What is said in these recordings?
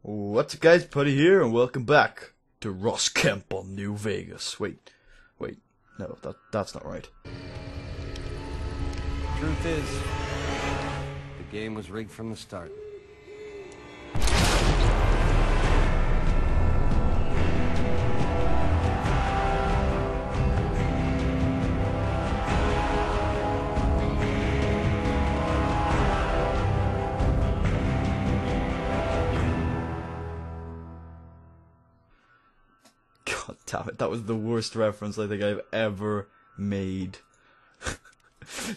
What's up guys, Putty here, and welcome back to Ross Kemp on New Vegas. Wait, no, that's not right. Truth is, the game was rigged from the start. God damn it, that was the worst reference I think I've ever made.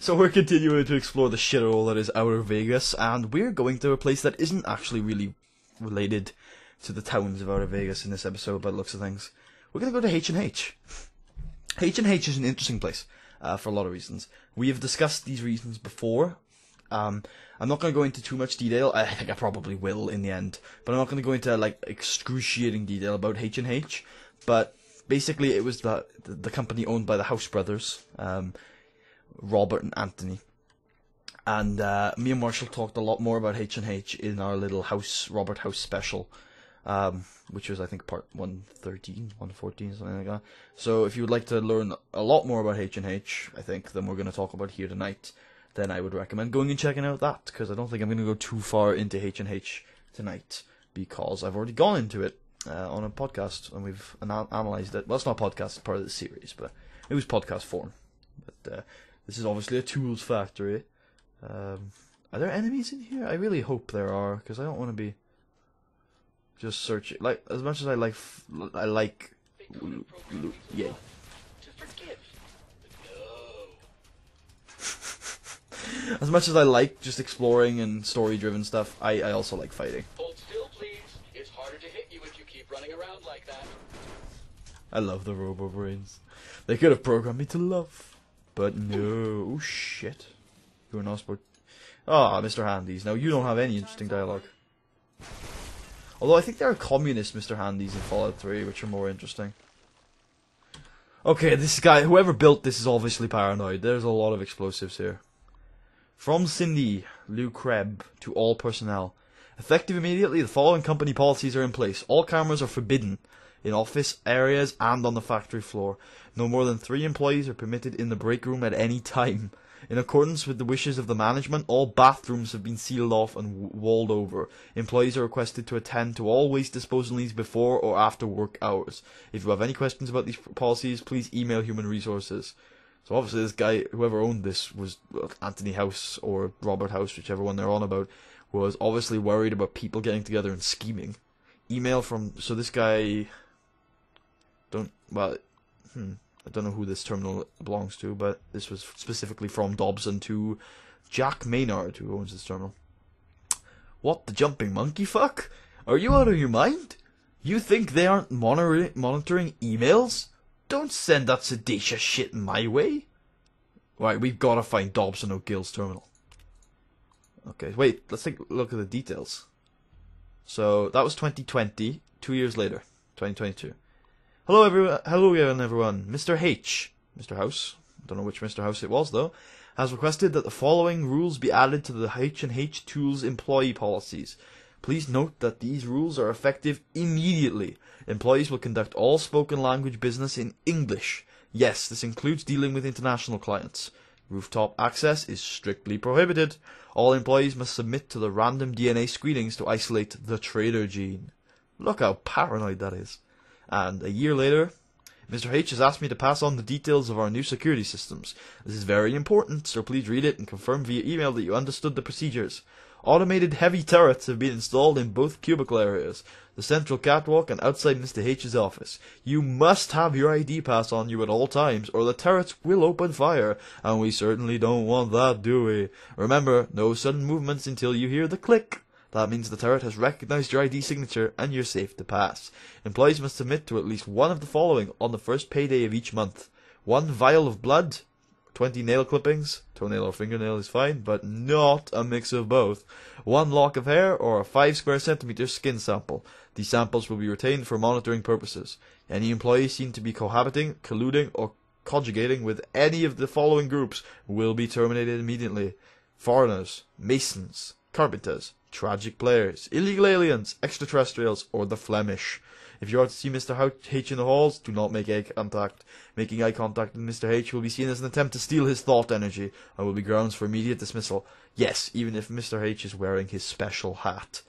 So we're continuing to explore the shithole that is Outer Vegas, and we're going to a place that isn't actually really related to the towns of Outer Vegas in this episode by the looks of things. We're going to go to H&H. H&H is an interesting place for a lot of reasons. We have discussed these reasons before. I'm not going to go into too much detail. I think I probably will in the end, but I'm not going to go into like excruciating detail about H&H. But basically, it was the company owned by the House brothers, Robert and Anthony. And me and Marshall talked a lot more about H&H in our little Robert House special, which was I think part 113, 114, something like that. So if you would like to learn a lot more about H&H, I think, than we're going to talk about here tonight, then I would recommend going and checking out that, because I don't think I'm going to go too far into H&H tonight, because I've already gone into it on a podcast, and we've analysed it. Well, it's not a podcast, it's part of the series, but it was podcast form. But this is obviously a tools factory. Are there enemies in here? I really hope there are, because I don't want to be just searching. Like, as much as I like yay. As much as I like just exploring and story-driven stuff, I also like fighting. Hold still, please. It's harder to hit you if you keep running around like that. I love the Robo Brains. They could have programmed me to love, but no. Oh shit! You are not supposed. Ah, Mr. Handies. Now you don't have any interesting dialogue. Although I think there are communist Mr. Handies in Fallout 3, which are more interesting. Okay, this guy, whoever built this, is obviously paranoid. There's a lot of explosives here. From Cindy, Lou Kreb, to all personnel. Effective immediately, the following company policies are in place. All cameras are forbidden in office areas and on the factory floor. No more than 3 employees are permitted in the break room at any time. In accordance with the wishes of the management, all bathrooms have been sealed off and walled over. Employees are requested to attend to all waste disposal needs before or after work hours. If you have any questions about these policies, please email Human Resources. So obviously this guy, whoever owned this, was Anthony House or Robert House, whichever one they're on about, was obviously worried about people getting together and scheming. Email from, so this guy, I don't know who this terminal belongs to, but this was specifically from Dobson to Jack Maynard, who owns this terminal. What the jumping monkey fuck? Are you out of your mind? You think they aren't monitoring emails? Don't send that sedacious shit my way. Right, we've got to find Dobson O'Gill's terminal. Okay, wait, let's take a look at the details. So, that was 2020, 2 years later, 2022. Hello everyone, Mr. H, Mr. House, don't know which Mr. House it was though, has requested that the following rules be added to the H&H Tools employee policies. Please note that these rules are effective immediately. Employees will conduct all spoken language business in English. Yes, this includes dealing with international clients. Rooftop access is strictly prohibited. All employees must submit to the random DNA screenings to isolate the trader gene. Look how paranoid that is. And a year later, Mr. H has asked me to pass on the details of our new security systems. This is very important, so please read it and confirm via email that you understood the procedures. Automated heavy turrets have been installed in both cubicle areas, the central catwalk and outside Mr. H's office. You must have your ID pass on you at all times, or the turrets will open fire, and we certainly don't want that, do we? Remember, no sudden movements until you hear the click. That means the turret has recognized your ID signature, and you're safe to pass. Employees must submit to at least one of the following on the first payday of each month. 1 vial of blood, 20 nail clippings, toenail or fingernail is fine, but not a mix of both. 1 lock of hair or a 5 square centimeter skin sample. These samples will be retained for monitoring purposes. Any employee seen to be cohabiting, colluding, or conjugating with any of the following groups will be terminated immediately. Foreigners, masons, carpenters, tragic players, illegal aliens, extraterrestrials, or the Flemish. If you are to see Mr. H in the halls, do not make eye contact. Making eye contact with Mr. H will be seen as an attempt to steal his thought energy and will be grounds for immediate dismissal. Yes, even if Mr. H is wearing his special hat.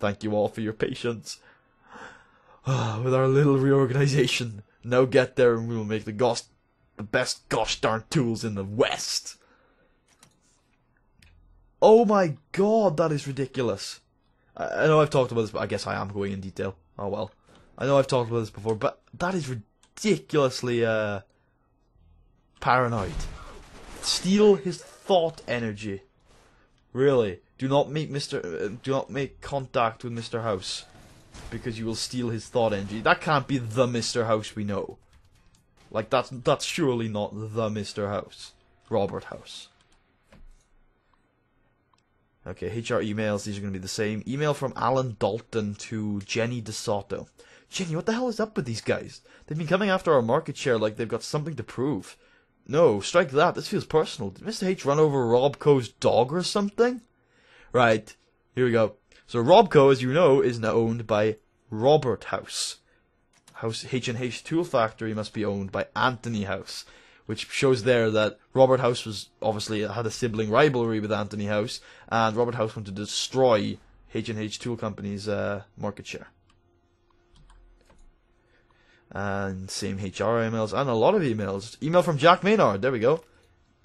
Thank you all for your patience. With our little reorganization, now get there and we will make the best gosh darn tools in the West. Oh my god, that is ridiculous. I know I've talked about this, but I guess I am going in detail. Oh well. I know I've talked about this before, but that is ridiculously paranoid. Steal his thought energy. Really? Do not make contact with Mr. House, because you will steal his thought energy. That can't be the Mr. House we know. Like that's surely not the Mr. House. Robert House. Okay, HR emails, these are going to be the same. Email from Alan Dalton to Jenny DeSoto. Jenny, what the hell is up with these guys? They've been coming after our market share like they've got something to prove. No, strike that. This feels personal. Did Mr. H run over Robco's dog or something? Right, here we go. So Robco, as you know, is now owned by Robert House. H&H Tool Factory must be owned by Anthony House, which shows there that Robert House was obviously had a sibling rivalry with Anthony House, and Robert House wanted to destroy H&H Tool Company's market share. And same HR emails, and a lot of emails. Email from Jack Maynard, there we go.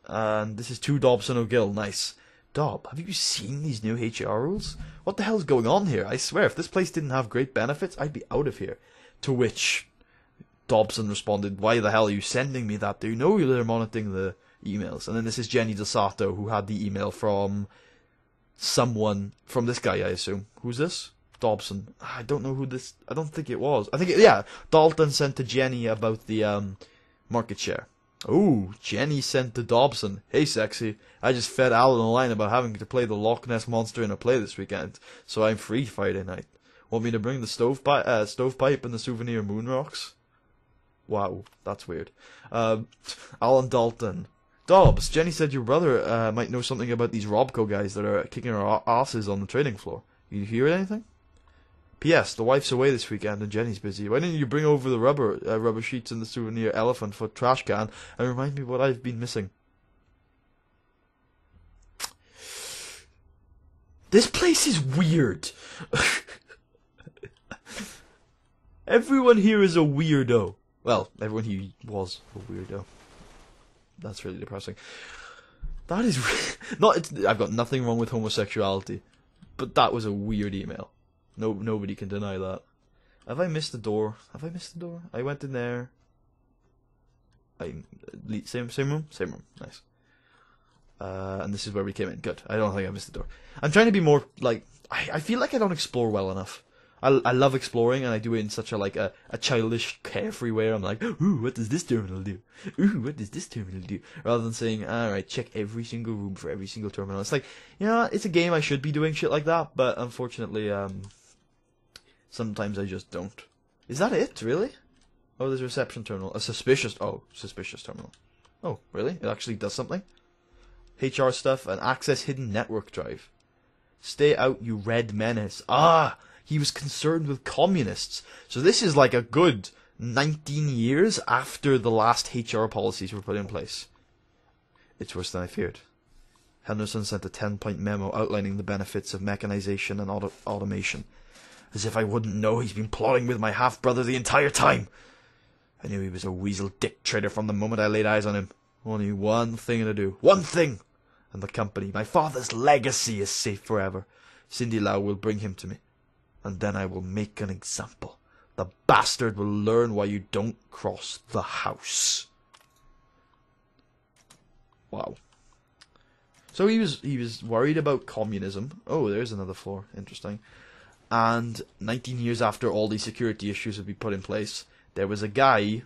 And this is to Dobson O'Gill, nice. Dob, have you seen these new HR rules? What the hell's going on here? I swear, if this place didn't have great benefits, I'd be out of here. To which Dobson responded, why the hell are you sending me that? Do you know they're monitoring the emails? And then this is Jenny DeSato, who had the email from someone, from this guy, I assume. Who's this? Dobson. I don't know who this, I don't think it was. Yeah, Dalton sent to Jenny about the market share. Ooh, Jenny sent to Dobson. Hey sexy, I just fed Alan a line about having to play the Loch Ness Monster in a play this weekend, so I'm free Friday night. Want me to bring the stovepipe and the souvenir moon rocks? Wow, that's weird. Alan Dalton. Dobbs, Jenny said your brother might know something about these Robco guys that are kicking our asses on the trading floor. You hear anything? P.S. The wife's away this weekend and Jenny's busy. Why didn't you bring over the rubber sheets and the souvenir elephant foot trash can and remind me what I've been missing? This place is weird. Everyone here is a weirdo. Well, everyone here was a weirdo. That's really depressing. That is I've got nothing wrong with homosexuality, but that was a weird email. Nobody can deny that. Have I missed the door? I went in there. Same room? Same room. Nice. And this is where we came in. Good. I don't think I missed the door. I'm trying to be more, like, I feel like I don't explore well enough. I love exploring, and I do it in such a childish, carefree way. I'm like, ooh, what does this terminal do? Ooh, what does this terminal do? Rather than saying, alright, check every single room for every single terminal. It's like, you know, it's a game, I should be doing shit like that, but unfortunately, sometimes I just don't. Is that it, really? Oh, there's a reception terminal. A suspicious terminal. Oh, really? It actually does something? HR stuff, an access hidden network drive. Stay out, you red menace. Ah! He was concerned with communists. So this is like a good 19 years after the last HR policies were put in place. It's worse than I feared. Henderson sent a 10-point memo outlining the benefits of mechanization and automation. As if I wouldn't know he's been plotting with my half-brother the entire time. I knew he was a weasel dick trader from the moment I laid eyes on him. Only one thing to do. One thing! And the company, my father's legacy, is safe forever. Cindy Lau will bring him to me. And then I will make an example. The bastard will learn why you don't cross the house. Wow. So he was worried about communism. Oh, there's another floor. Interesting. And 19 years after all these security issues had been put in place, there was a guy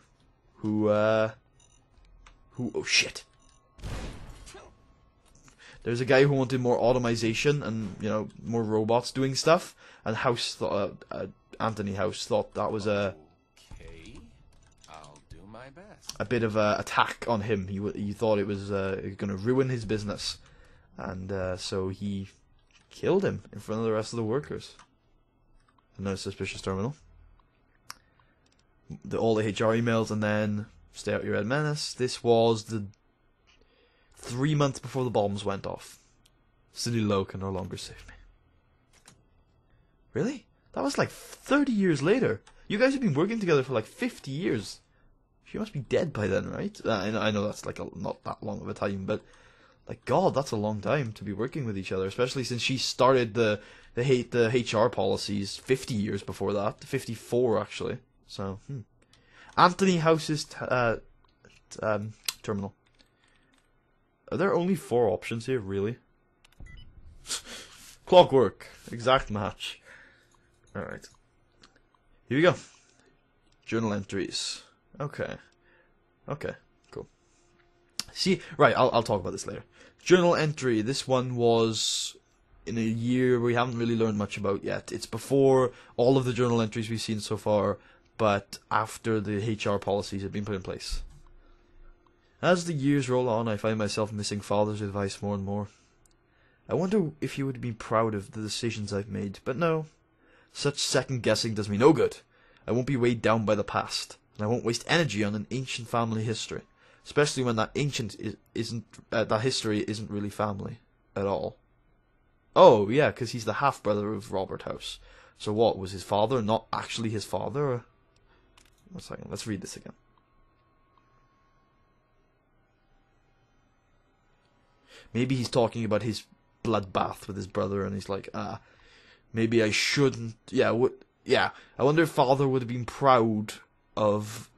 who oh shit. There's a guy who wanted more automation and, you know, more robots doing stuff, and House thought, Anthony House thought that was Okay, I'll do my best. a bit of a attack on him. He thought it was going to ruin his business, and so he killed him in front of the rest of the workers. Another suspicious terminal. All the HR emails, and then stay out your head menace. This was the 3 months before the bombs went off. Cindy Lowe can no longer save me. Really? That was like 30 years later. You guys have been working together for like 50 years. She must be dead by then, right? I know that's like not that long of a time, but like God, that's a long time to be working with each other, especially since she started the HR policies 50 years before that, 54 actually. So, Anthony House's terminal. Are there only 4 options here, really? Clockwork, exact match. Alright. Here we go. Journal entries. Okay. Okay, cool. See, right, I'll talk about this later. Journal entry. This one was in a year we haven't really learned much about yet. It's before all of the journal entries we've seen so far, but after the HR policies have been put in place. As the years roll on, I find myself missing Father's advice more and more. I wonder if he would be proud of the decisions I've made, but no. Such second-guessing does me no good. I won't be weighed down by the past, and I won't waste energy on an ancient family history, especially when that that history isn't really family at all. Oh, yeah, because he's the half-brother of Robert House. So what, was his father not actually his father? Or... 1 second, let's read this again. Maybe he's talking about his bloodbath with his brother, and he's like, maybe I shouldn't. Yeah, I wonder if Father would have been proud of,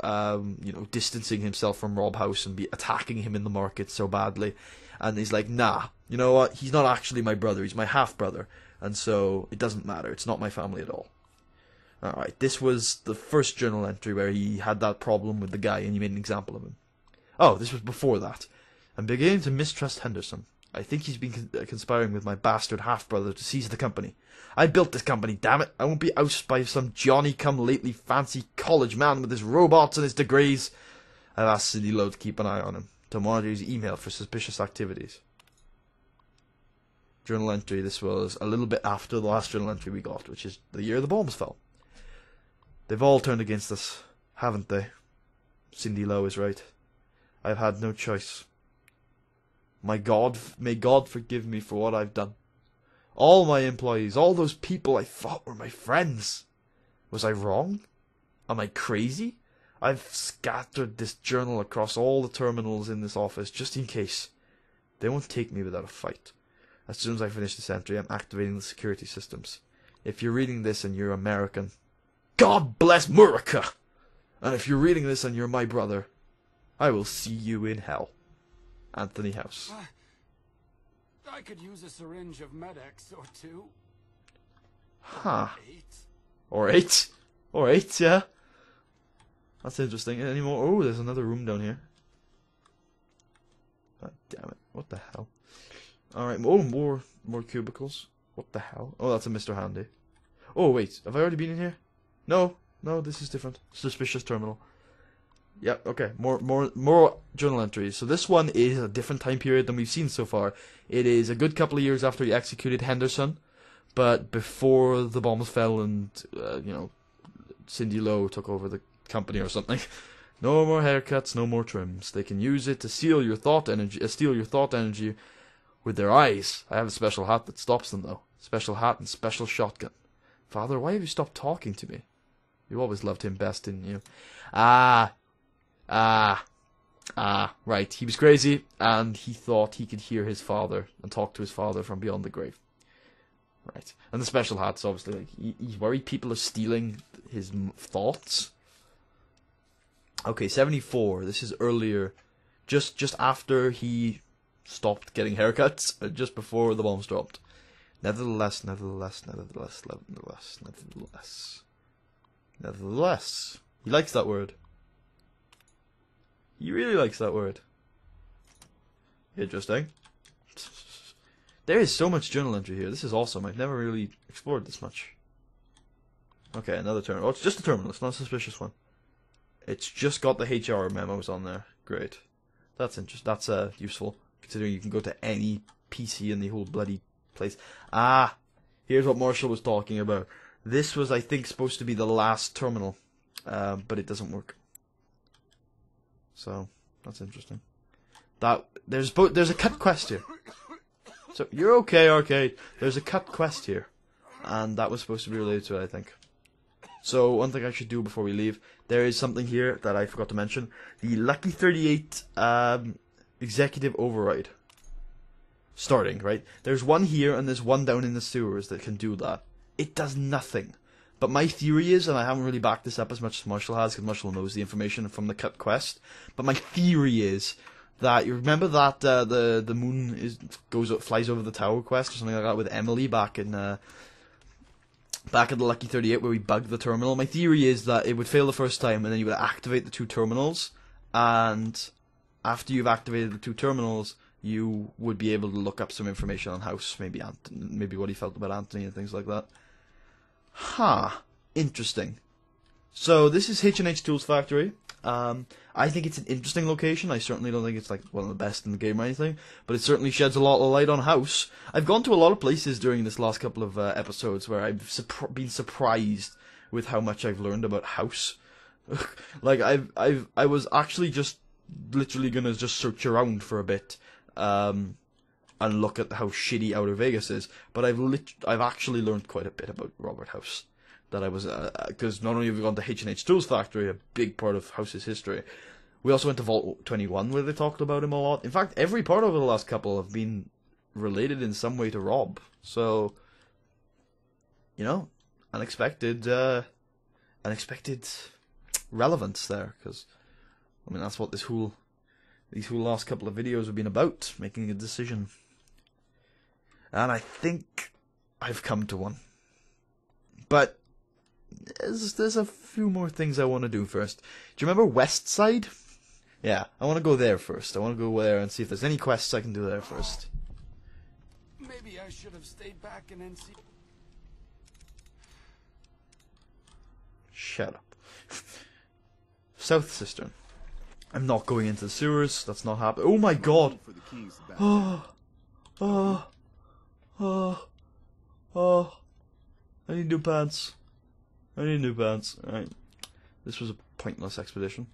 distancing himself from Rob House and be attacking him in the market so badly. And he's like, nah, you know what? He's not actually my brother. He's my half-brother. And so it doesn't matter. It's not my family at all. Alright, this was the first journal entry where he had that problem with the guy and he made an example of him. Oh, this was before that. I'm beginning to mistrust Henderson. I think he's been conspiring with my bastard half-brother to seize the company. I built this company, damn it! I won't be ousted by some Johnny-come-lately fancy college man with his robots and his degrees. I've asked Cindy Lowe to keep an eye on him, to monitor his email for suspicious activities. Journal entry, this was a little bit after the last journal entry we got, which is the year the bombs fell. They've all turned against us, haven't they? Cindy Lowe is right. I've had no choice. May God forgive me for what I've done. All my employees, all those people I thought were my friends. Was I wrong? Am I crazy? I've scattered this journal across all the terminals in this office, just in case. They won't take me without a fight. As soon as I finish this entry, I'm activating the security systems. If you're reading this and you're American, God bless Murica! And if you're reading this and you're my brother, I will see you in hell. Anthony House. I could use a syringe of Med-X or 2. Huh. 8. Or 8. Or 8, yeah. That's interesting. Any more? Oh, there's another room down here. God damn it. What the hell? Alright, oh, more cubicles. What the hell? Oh, that's a Mr. Handy. Oh, wait. Have I already been in here? No, this is different. Suspicious terminal. Yep, okay. More journal entries. So this one is a different time period than we've seen so far. It is a good couple of years after he executed Henderson, but before the bombs fell and, Cindy Lowe took over the company or something. No more haircuts, no more trims. They can use it to steal your thought energy with their eyes. I have a special hat that stops them, though. Special hat and special shotgun. Father, why have you stopped talking to me? You always loved him best, didn't you? Right. He was crazy, and he thought he could hear his father and talk to his father from beyond the grave. Right. And the special hat's obviously, like, he's worried people are stealing his thoughts. Okay, 74. This is earlier. Just after he stopped getting haircuts, just before the bombs dropped. Nevertheless. He likes that word. He really likes that word. Interesting. There is so much journal entry here. This is awesome. I've never really explored this much. Okay, another terminal. Oh, it's just a terminal. It's not a suspicious one. It's just got the HR memos on there. Great. That's interesting. That's useful, considering you can go to any PC in the whole bloody place. Ah, here's what Marshall was talking about. This was, I think, supposed to be the last terminal, but it doesn't work. So that's interesting. There's a cut quest here. So you're okay, Arcade. There's a cut quest here, and that was supposed to be related to it, I think. So one thing I should do before we leave, there is something here that I forgot to mention: the Lucky 38 executive override. Starting right, there's one here and there's one down in the sewers that can do that. It does nothing. But my theory is, and I haven't really backed this up as much as Marshall has, because Marshall knows the information from the cut quest. But my theory is that you remember that the moon flies over the tower quest or something like that with Emily back in the Lucky 38 where we bugged the terminal. My theory is that it would fail the first time and then you would activate the 2 terminals, and after you've activated the 2 terminals, you would be able to look up some information on House, maybe what he felt about Anthony and things like that. Interesting. So this is H&H Tools Factory. I think it's an interesting location. I certainly don't think it's like one of the best in the game or anything, but it certainly sheds a lot of light on House. I've gone to a lot of places during this last couple of episodes where I've been surprised with how much I've learned about House. Like I was actually just literally gonna just search around for a bit and look at how shitty Outer Vegas is, but I've actually learned quite a bit about Robert House. That I was, because not only have we gone to H&H Tools Factory, a big part of House's history, we also went to Vault 21 where they talked about him a lot. In fact, every part of the last couple have been related in some way to Rob. So, you know, unexpected relevance there, because, I mean, that's what these whole last couple of videos have been about, making a decision. And I think I've come to one. But there's a few more things I want to do first. Do you remember West Side? Yeah, I want to go there first. I want to go there and see if there's any quests I can do there first. Maybe I should have stayed back in NC. Shut up. South Cistern. I'm not going into the sewers. That's not happening. Oh my god! Oh. I need new pants. Alright. This was a pointless expedition.